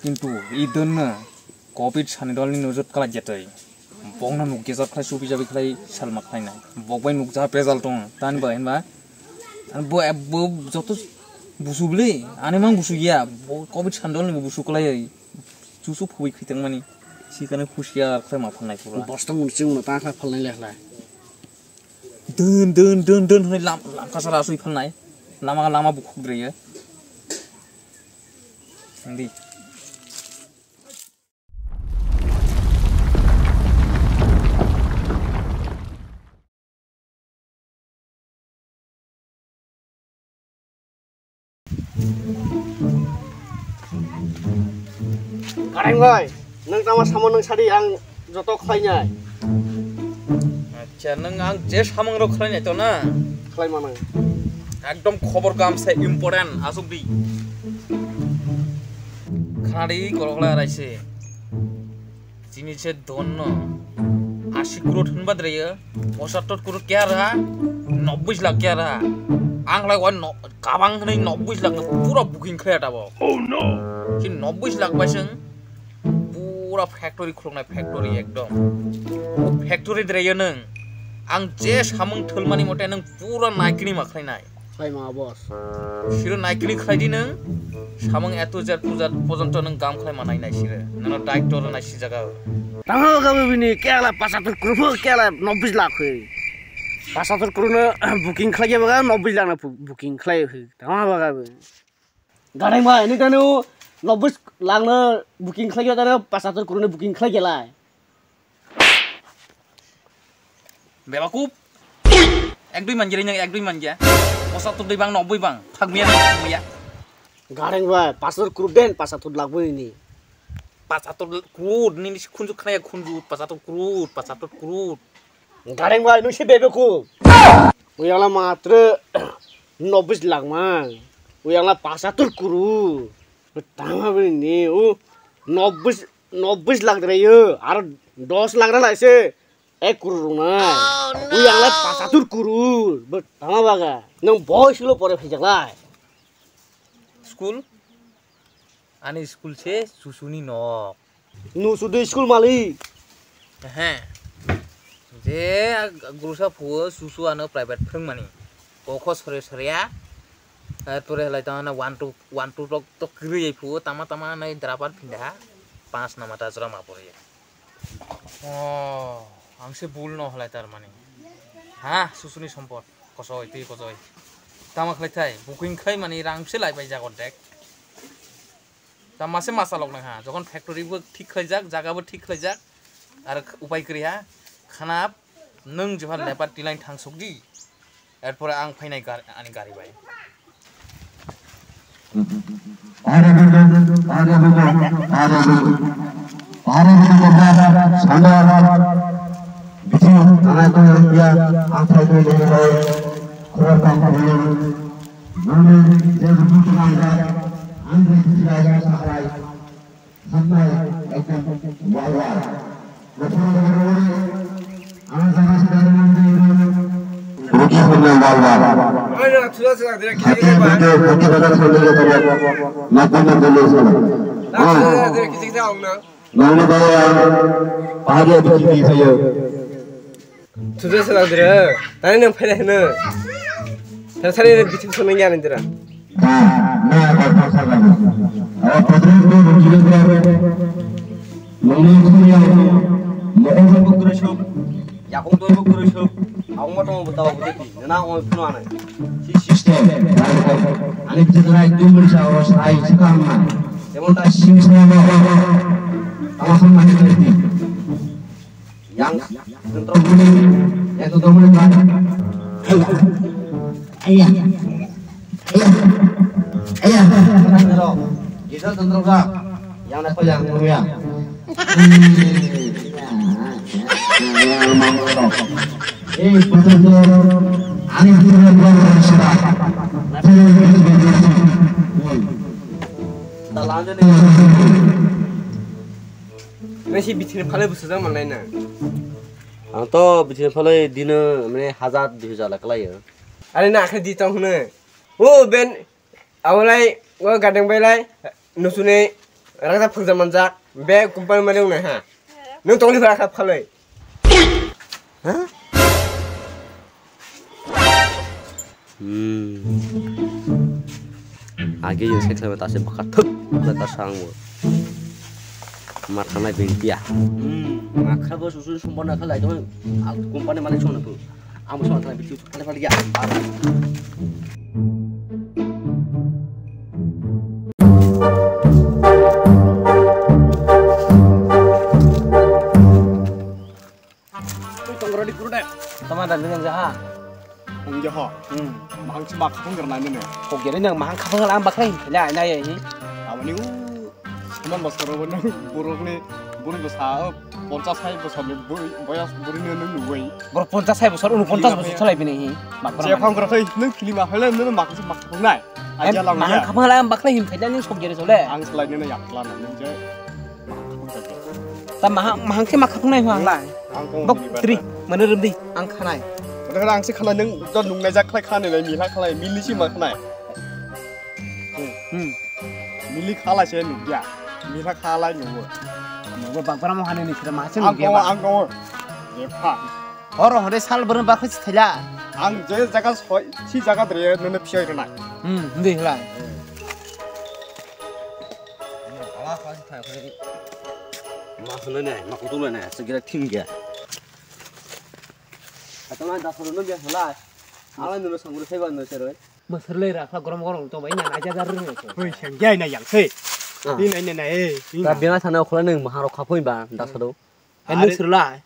কিন্তু ইদন না কোভিড সানিদলনি নজত কালা যেতাই বংনা নুক গেজাত খাই সুবি যাবি খাই সালমা খাই নাই বকবাই নুক যা পেজাল দं তানি বা হেনবা bo যত বুসুবলে আনে মান বুসু গিয়া কোভিড সানিদলনি বুসু কলাই চুসু ফুই খিতাং মানি সিকানে খুশিয়া খাই मा फाननाय पुरा बस्ता मुनसे उन ता खा फलनाय लेखला दोन होनै लाम कासारा सुइ फाननाय Lama बुखुद्रयो Hindi. Kareng boy, nang tama sama nang sari ang joto khlainya. Acha nang ang je samang ro khlainya to na. Khlai mana? Ekdom khobor kam se important asuk di. খাড়ি করগলা রাইছে জিনিসে দন্ন 80 crore হনবা দ্রয় 75 crore কে রা 90 লাখ কে রা আংলাই one কাবাং হनै 90 lakh পুরো booking খায়াটাবো ও no কি 90 লাখ বাইসং পুরো factory খুলনাय factory একদম factory দ্রয় नों आं जे सामं थलमानि मते नों पुरा नायकिनि माखलायनाय खाय मा बस सिरो नायकिनि खायदि नों সামং এত জাত পূজা পর্যন্ত নং গাম খাই মানাই নাই সিরে নন ডাইরেক্টর নাই সি জায়গা তাঙ্গা গাবে বিনি কেলা 75 crore কেলা 90 লাখ হই 75 crore বুকিং খাইগে বাগা 90 লাখ না বুকিং খাই হই তাঙ্গা বাগাবে গাড়ি মা এনি কানো 90 লাখ না বুকিং খাইগে তারে 75 crore বুকিং খাই গেলাই বেবাকুপ এক দুই মানজে নং এক দুই মানজে 75 দুই বাং 90 বাং ফাগমিয়া মিয়া Gareng boy, 75 crore den 75 lakh ini. 75 crore ini kunjuk kaya kunjuk 75 crore. Gareng boy, nu si bebe ku. Uyangla matra 90 lakh mang. Uyangla 75 crore. Betama ini, 90 lakh derayo. Ar 10 lakh lah se. 1 crore runai. Uyangla 75 crore. Betama baga. Nang boy silo pore phijak lah. School ani school se susuni no nu sudah school mali je gurusa phu susu ano private phung mani koko sore soreya tore halai ta na 1 2 to kriyai phu tama nai drabar pinda 5 na mata jora ma pore angse bul no halai tar mani ha susuni sampot kosoi tama khlai thai booking khai mani rangse lai bai jagon dek ta mase masa lok na ha যখন factory বো ঠিক khai jak jaga bo ঠিক khai jak আর উপায় করি হা খানা নং যখন লেপার টিলাইন থাংসুকদি এরপরে আং ফাইনাই আনি গাড়ি by Sudah sedang dira, tadi nang pada hena, tadi ni bincang senang yang dira. Yakung tu ibu kurusuk, aku mau tahu betul betul. Nana orang pun mana? Si sistem, ane kita itu bersama saya sekarang. Yang tak sistem apa sama ini. Yang kontrol ini, yang tu kontrol ini. Ayah. Kita kontrol tak? Yang nak yang mulia. Betul-betul ani betul-betul sudah. Dalamnya ni. Masih bicara kalau bersama mana na? Atau bicara kalau dina mana 1000-2000 lah kalau ya. Ada nak kerja di tahun ni. Oh ben, awalai, gua kadang belai, nusune राजा फोंजामान जा बे company माने उनाय हा नों तंनि भारा फालै हा आगे यो section में तासे बका थक लता सांगो मारखानाय बेंटिया माखाबो सुसु सम्पन्न खालाय दं आ कम्पानि माने सोनोबो आंबो सोना थानाय बिदि खालाय फालि गया तंगरनि गुरुदे तमा दानजों जाहा Enggak ha, mahang cuma kapung karena ini. Kok jadi nang mahang kapung lah bakal lah naya ini. Awalnya cuman mas kalau benar buruk nih, buruk besar, 50 saya besar nih, boyas buruk nih nungguin. Buruk 50 saya besar, 50 besar lagi nih. Siapa yang kerja nung kelima hal nung makan cuma kapung naik. Aja lah mahang kapung lah bakal ini kaya nih kok jadi soalnya. Ang selain ini ya pelan nung je. Tapi mahang sih kapung naik mahang lah. Bok tri, mana remdi ang kanai. Kadang-kadang sih kalau neng don nung ngajak kelai kan ini milah kelai milih sih mah kelai. Milih kalah sih nung ya, milah kalah nung. Nung bang pernah mau hanin itu macam nung ya. Angkau, ya pak. Orang hari sal beran bakal sih telah. Ang jadi jaga si jaga dia nung piau itu naik. Deh lah. Awak kasih tahu lagi. Masalah ni, makutul ni, segera tinggal. Atau mana dah selalu biasa lah. Alam dulu sanggup saya bantu serai. Masalah raklah goram-goram tu bayi nak aja garu ni. Hei, yang ni yang sih. Ini Tapi yang sana aku ni maharok kapung bang, dah selalu. Ini serlah.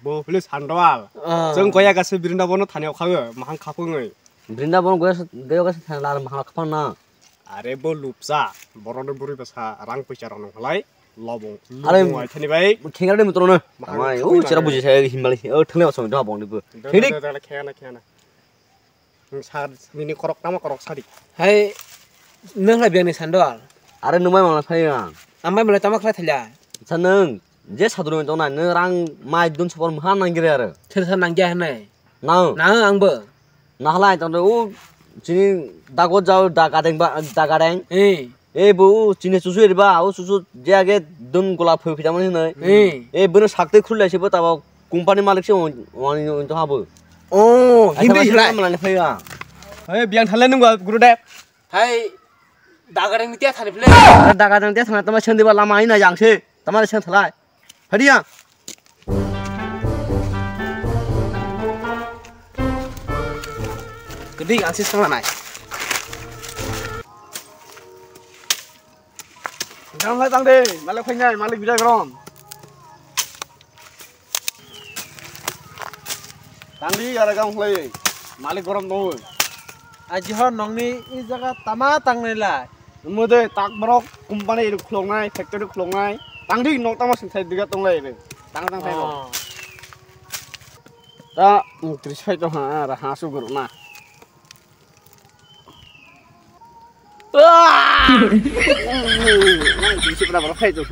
Boleh sandwal. Jeng kaya kasih Brindabono tanya kau, mahang kapung ni. Brindabono gaya kasih tanya lah maharok kapung na. Are bol lupsa, boron buri besar, rang picara orang halai. Lobong. Ada ini baik. Kengal dia betul na. Amai, cara buji saya himbali. Tengah macam itu abang ni bu. Kini. Kena. Sar, ini korok nama korok sari. Hai, neng lah biang ni sandal. Ada numai mana saya? Amai boleh tamak lah telah. Seneng. Je satu rumah tu na, nerang mai dun sepuluh mahan nangkiri ada. Cerita nanggih ni. Nang ang ber. Nah lah, contoh, sini dago jauh dagadeng. Bu, sini susu ni ba, susu jaga dun gulap hitam ni na. Bener sakti khulai sih, tapi company malik sih wani untuk apa? Oh, hindi lah. Mana saya? Hei, biang thalan nunggu guru dek. Hai, dagadeng ni tiada thani pula. Dagadeng tiada thani, tapi cendera lama ini yang sih, tapi cendera thalai. Hari ya. Kedai asis sama naik. Jangan lah tang deh, malik punya, malik bila geram. Tang di ada gang play, malik geram tu. Ajihan nong ni jaga tama tang ni lah. Kemudian tak berok company itu kelongai, factory kelongai. Tang di nong tamas saya juga tong lay deh. Tang saya tu. Tak, terus saya tu ha sugur na. Wah! Nanti siapa berapa itu?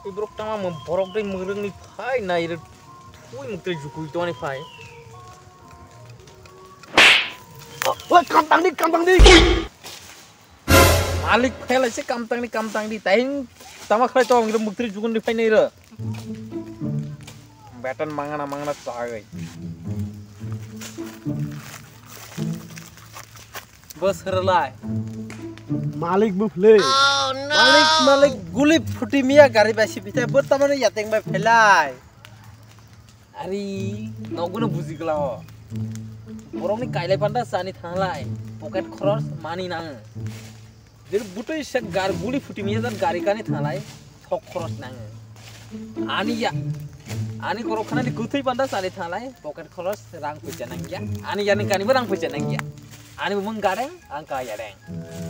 Ibrok tama memborok deh mereng ni pai na ire tui mukti jukui tu ni pai. Wah, kantang di. Malik fela sih kamtang di. Tapi tama kali tu orang mukti jukun di pai ni ire. Batan mangana cagai. Bos kerlai. Malik bufle. Malik gulip futi mia gari basi bisa bertaman ya teng bay felai. Ari, nogu na buzi kala. Borong ni kailai panda sani thanglai. Pocket cross mani nang. Jadi buto isya gar gulip futi mia dan gari kani thanglai. Thok cross nang. Ani korok khana di gutai panda sani thanglai. Pocket cross rang puja nang ya. Ani yani kani berang puja nang ya. Ani bumeng gareng, angka yadeng.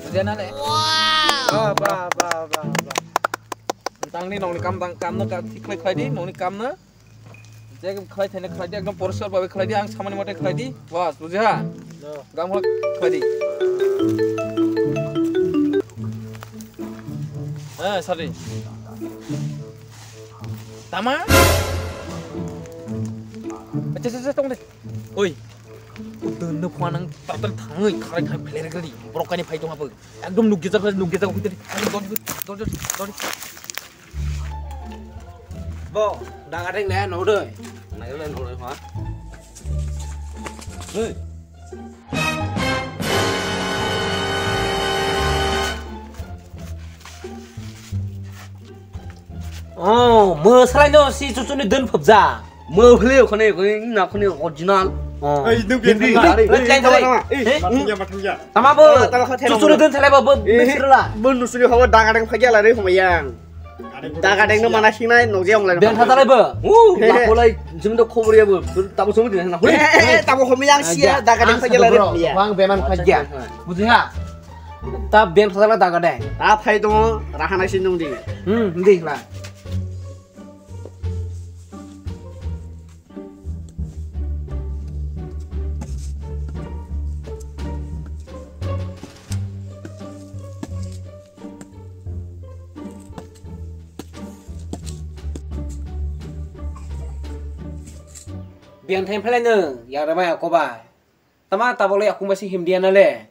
Bukan ale. Ba. Tang ni nong ni kam na klai di, nong ni kam na. Jadi klai thene klai di, ekdom poriskar babe klai di, ang samani mate klai di. Bas, buja. Gam hol klai di. Sorry. Tama? Cek tong deh. Oi. Udah puan ang tatal tangai karen hai player kali. Brokani phai tong apa? Ekdom nugeja ko kitari. Dori. Bo, đang ăn nè, nấu đời. Này lên nấu đời hả? Ơi. Mơ sai nó si chú này đơn phập giả. Mơ phê con này nào con này original. Ê, nước biển đi. Lên thôi. Matangnya. Tama bơ. Chú này đơn thay bao bơ biết là. Bun nusuri hawa đang ăn phai là đấy không yang. Đang ăn nó mana sing nai nong jeong lại. Biang thata bơ. Mà cô lại chúng tôi không biết bơ, tao sống được nào. Tao không yang sia, đang ăn phai là đấy. Wang beman phai. Buzi ha. Ta biang thata đang ada. Ta phai to rahan sin nong di. Ndi lah. Biang thêm phai nữa, yang ramai aku bah. Tama tak boleh aku masih himdian ale.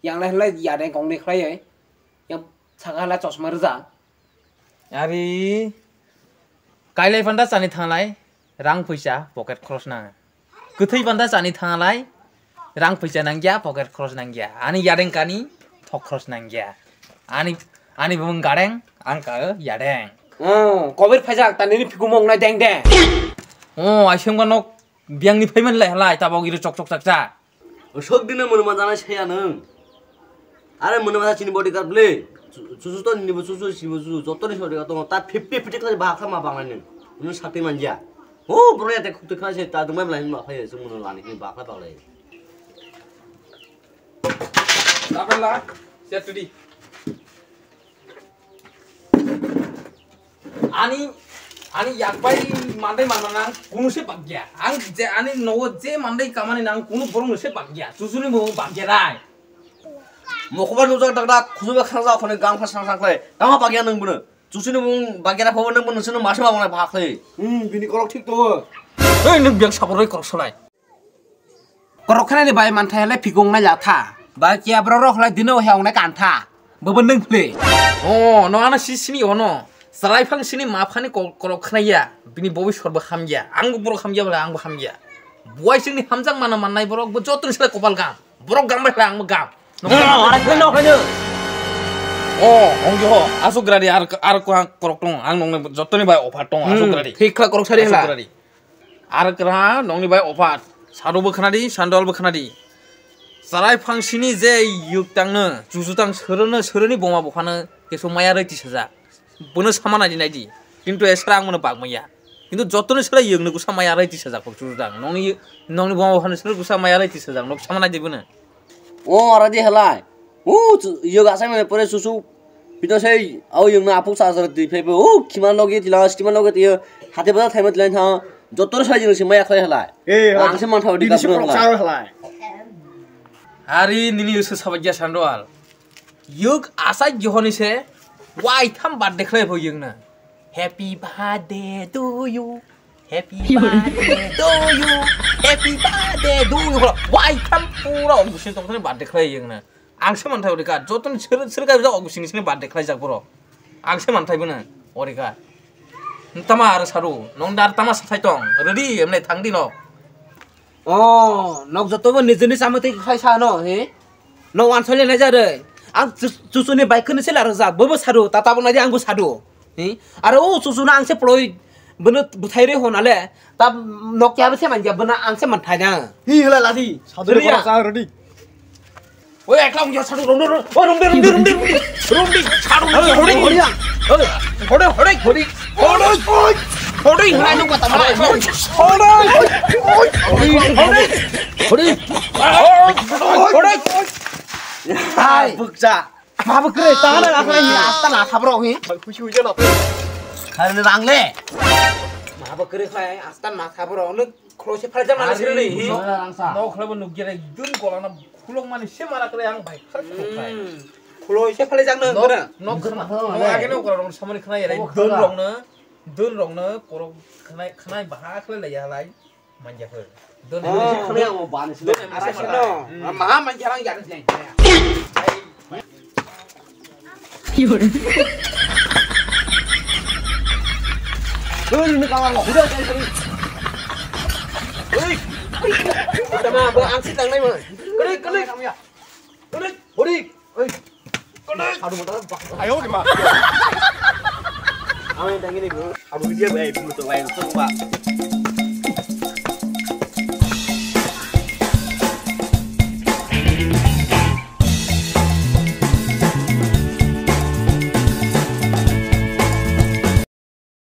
Yang lain ya ada yang kong dek lagi, yang sagala cosma reza. Ari. Kailai panda sani thanglai, rang paisa pocket cross na. Kuthai panda sani thanglai, rang paisa nangya pocket cross nangya. Ani yadeng kani, thok cross nangya. Ani bumeng gareng, angka yadeng. Covid phajak tani ni pikumong na deng deng. Asyong kanok biang ni payment lai tabau gitu cok saksa. Sok dina mana mana saya neng. Are mana mana sini bodyguard beli. Susu tu ni susu jotor ni bodyguard tu. Tak 50 kelas bahasa mah banglan neng. Ini sate manja. Oh, bro ya tak kelas saya tak demam lain mah saya semua lani ni bahasa banglan. Apa lah? Siap tu di. Ani yakbai mandai mana kunu se bagya. Ani no je mandai kamani nang kunu borong se bagya. Susuni mo bagya rai. Mau kabar nujak dak khusus khangsa khone gang phas sang klai. Tama bagya nang bune. Susuni mo bagya ra phawan nang bune sunu masa bangla bhaklai. Bini kolok thik to. Hei nang biang saboroi korok solai. Korok khana ni bai manthai le pikung na ya tha. Ba kia brorok la dino heong na kan tha. Beben nang ple. No ana sini ono. Salai phang sini mafani korok khnaya. Bini bobi sorba khamya. Angbu borok khamya bala angbu khamya. Buai sini hamjang mana manai borok bejotun sila kopal gam. Borok gam bala angbu gam. Ana keno keno. Ongjo ho asuk gradi ar ko korok tong ang nong jotoni bai ofat tong asuk gradi. Thikla korok sari la. Ar kra nongni bai ofat. Saru bo khnadi sandal bo khnadi. Salai phang sini je yuk tangno jujutang seroni boma bokhana keso maya reti saja. Bonus sama naji naji, কিন্তু এসরা মনে পাক মাইয়া কিন্তু যতনে সেরা young গুসা মায়া রাইতি সাজা কো চুরদাং নংনি bomb বহানে সেরা গুসা মায়া রাইতি সাজা নক সামনা দিবনে ও আরাদি হেলাই ও ইয়গ আসাই মানে পরে সুসু বিতো সেই আও ইয়ং না আপু সাজা দি ফেবে ও কিমান লগে দিলা স্টিমান লগে দিও হাতে বাজা থাইমা দিলান থা যতনে সাই জিনিস মায়া খাই হেলাই আংসে মান থাও দি কাপড় হেলাই আরি নিনি উস সাবাজ্ঞা সান্ডওয়াল ইয়গ আসাই জহনিছে Why tham bad declare for you na? Happy birthday to you. Happy birthday to you. Happy birthday to you. Why tham pura ogusin tong bad declare you na? Ang se manthai orika joton serga ja ogusin sini bad declare jak boro. Ang se manthai buna orika. Tama ar saru nong dar tama sathai tong. Ready emne thang di no. Nok joto bo nijini samati khai sa no he. No wan sole na ja re. Ang susune baik kene sela raja bobo saru tata bang naji angbu saru aro susuna ang se ploi bene buthaire honale tab nokya be se manja bena ang se manthai na hi hela ladi sadure kolok sa ready Oi eklam ja saru romde saru hore hora no kata mala hore hai. Buksa. Apa kere tangan aku ini asta na thabro hi. Khushi hujan apa? Hari ini rangle. Apa kere khai asta na thabro nu close phalajam na sire ni. Nau kalau nugira dun kolana kulong mani semara kere yang baik. Close phalajam na gora. Nok kena, nok agen nok kalau sama ni kena ya, dun rong na korong kena bahas le ya lai manja ke. Dun Kena yang mau ban sih. Arasino. Maha manjarang ya ni. Ini kawan udah jadi. Kita mah ang sitang nai mah. Kele kamu ya. Bodi. Aduh mata. Ayo di mana? Ayo yang ini bro. Aduh dia baik betul baik. Coba.